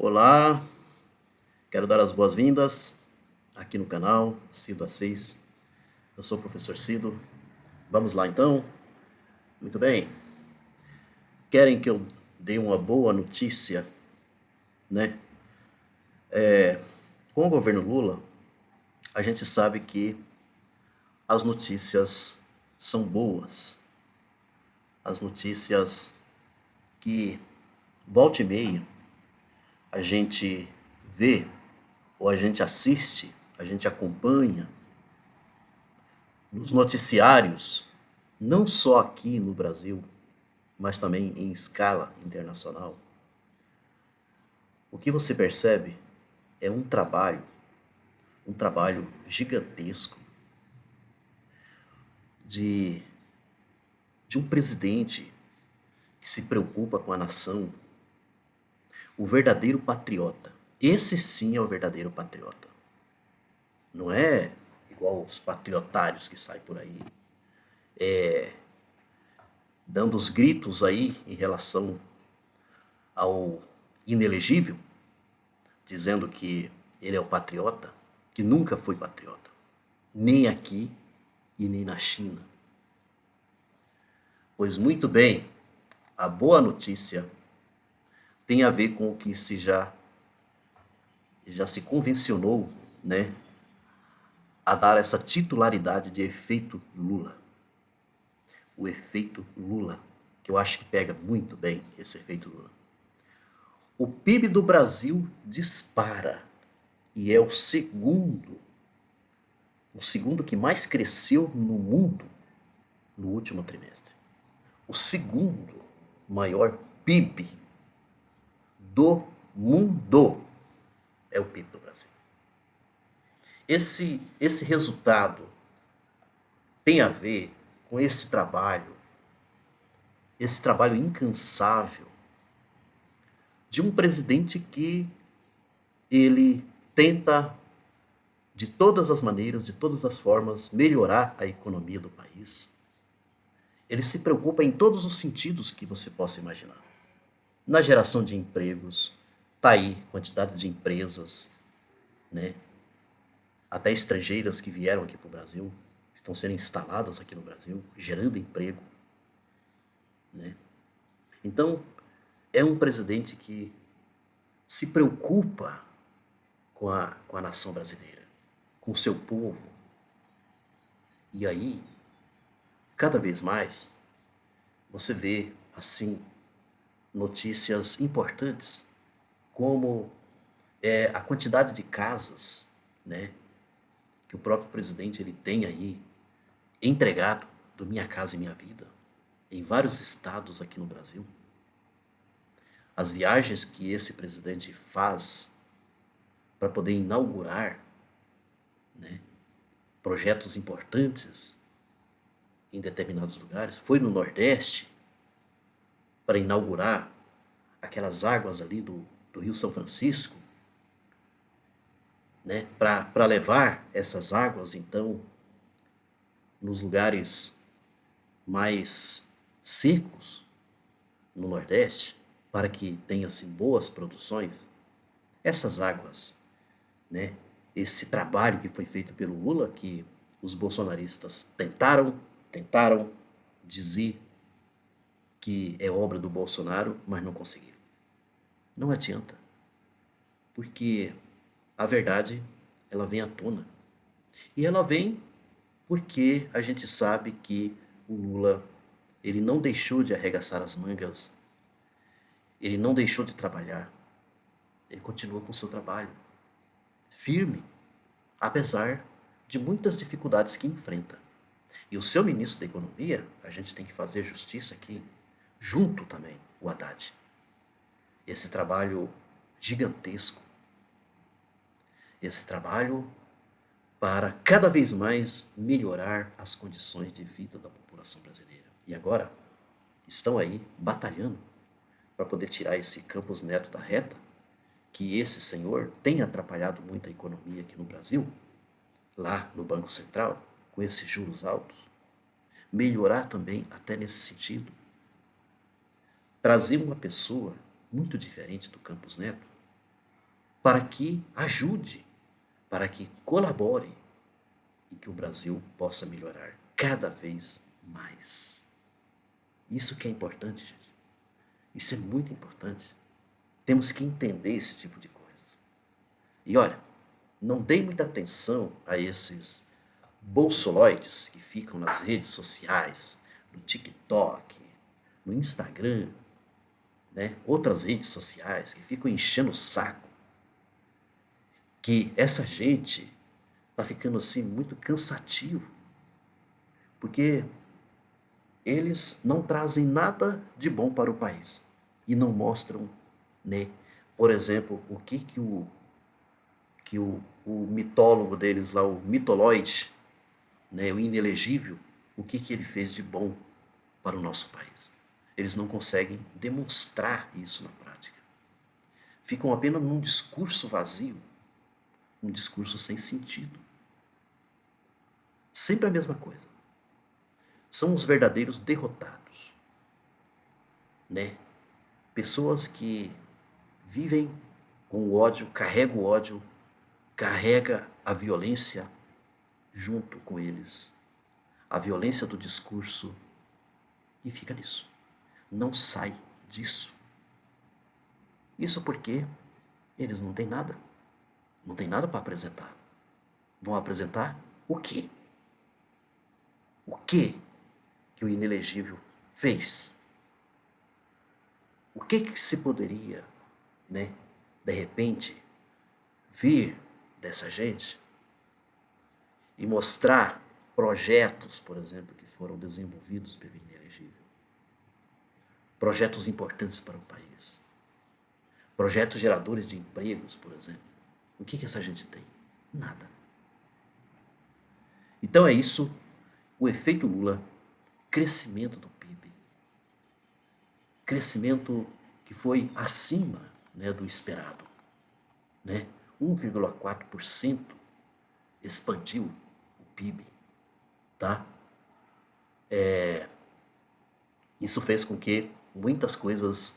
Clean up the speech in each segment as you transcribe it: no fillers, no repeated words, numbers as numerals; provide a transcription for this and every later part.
Olá, quero dar as boas-vindas aqui no canal Cido A6. Eu sou o professor Cido. Vamos lá então? Muito bem. Querem que eu dê uma boa notícia, né? Com o governo Lula, a gente sabe que as notícias são boas. As notícias que volta e meia a gente vê, ou a gente assiste, a gente acompanha nos noticiários, não só aqui no Brasil, mas também em escala internacional. O que você percebe é um trabalho gigantesco de, de um presidente que se preocupa com a nação, o verdadeiro patriota. Esse sim é o verdadeiro patriota. Não é igual os patriotários que saem por aí, dando os gritos aí em relação ao inelegível, dizendo que ele é o patriota, que nunca foi patriota, nem aqui e nem na China. Pois muito bem, a boa notícia tem a ver com o que já se convencionou, né, a dar essa titularidade de efeito Lula. O efeito Lula, que eu acho que pega muito bem esse efeito Lula. O PIB do Brasil dispara e é o segundo que mais cresceu no mundo no último trimestre. O segundo maior PIB do mundo é o PIB do Brasil. Esse resultado tem a ver com esse trabalho incansável de um presidente que ele tenta de todas as maneiras, de todas as formas, melhorar a economia do país. Ele se preocupa em todos os sentidos que você possa imaginar. Na geração de empregos, tá aí quantidade de empresas, né, até estrangeiras que vieram aqui para o Brasil, estão sendo instaladas aqui no Brasil, gerando emprego, né? Então, é um presidente que se preocupa com a nação brasileira, com o seu povo. E aí, cada vez mais, você vê, assim, notícias importantes, como a quantidade de casas, né, que o próprio presidente ele tem aí entregado do Minha Casa e Minha Vida em vários estados aqui no Brasil. As viagens que esse presidente faz para poder inaugurar, né, projetos importantes em determinados lugares. Foi no Nordeste para inaugurar aquelas águas ali do Rio São Francisco, né, para levar essas águas, então, nos lugares mais secos no Nordeste, para que tenha assim, boas produções. Essas águas, né, esse trabalho que foi feito pelo Lula, que os bolsonaristas tentaram dizer que é obra do Bolsonaro, mas não conseguiram. Não adianta, porque a verdade ela vem à tona. E ela vem porque a gente sabe que o Lula ele não deixou de arregaçar as mangas, ele não deixou de trabalhar, ele continua com o seu trabalho, firme, apesar de muitas dificuldades que enfrenta. E o seu ministro da Economia, a gente tem que fazer justiça aqui, junto também, o Haddad. Esse trabalho gigantesco, esse trabalho para cada vez mais melhorar as condições de vida da população brasileira. E agora estão aí batalhando para poder tirar esse Campos Neto da reta, que esse senhor tem atrapalhado muito a economia aqui no Brasil, lá no Banco Central, com esses juros altos. Melhorar também até nesse sentido. Trazer uma pessoa muito diferente do Campos Neto, para que ajude, para que colabore e que o Brasil possa melhorar cada vez mais. Isso que é importante, gente. Isso é muito importante. Temos que entender esse tipo de coisa. E olha, não dê muita atenção a esses bolsoloides que ficam nas redes sociais, no TikTok, no Instagram, né? Outras redes sociais que ficam enchendo o saco. Que essa gente tá ficando assim muito cansativo, porque eles não trazem nada de bom para o país e não mostram, né, por exemplo, o que o mitólogo deles lá, o mitoloide, né, o inelegível, o que ele fez de bom para o nosso país. Eles não conseguem demonstrar isso na prática. Ficam apenas num discurso vazio, um discurso sem sentido. Sempre a mesma coisa. São os verdadeiros derrotados, né? Pessoas que vivem com o ódio, carrega a violência junto com eles, a violência do discurso e fica nisso. Não sai disso. Isso porque eles não têm nada. Não tem nada para apresentar. Vão apresentar o quê? O que que o inelegível fez? O que se poderia, né, de repente, vir dessa gente e mostrar projetos, por exemplo, que foram desenvolvidos pelo inelegível? Projetos importantes para o país. Projetos geradores de empregos, por exemplo. O que essa gente tem? Nada. Então é isso, o efeito Lula, crescimento do PIB. Crescimento que foi acima, né, do esperado. Né? 1,4% expandiu o PIB. Tá? Isso fez com que muitas coisas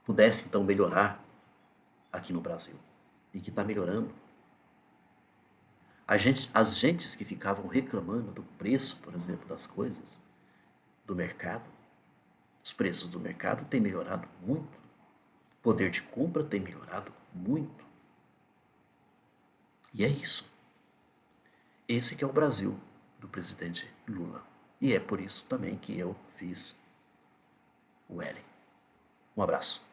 pudessem então melhorar aqui no Brasil. E que está melhorando. As gentes que ficavam reclamando do preço, por exemplo, das coisas, do mercado, os preços do mercado têm melhorado muito. O poder de compra tem melhorado muito. E é isso. Esse que é o Brasil do presidente Lula. E é por isso também que eu fiz o L. Um abraço.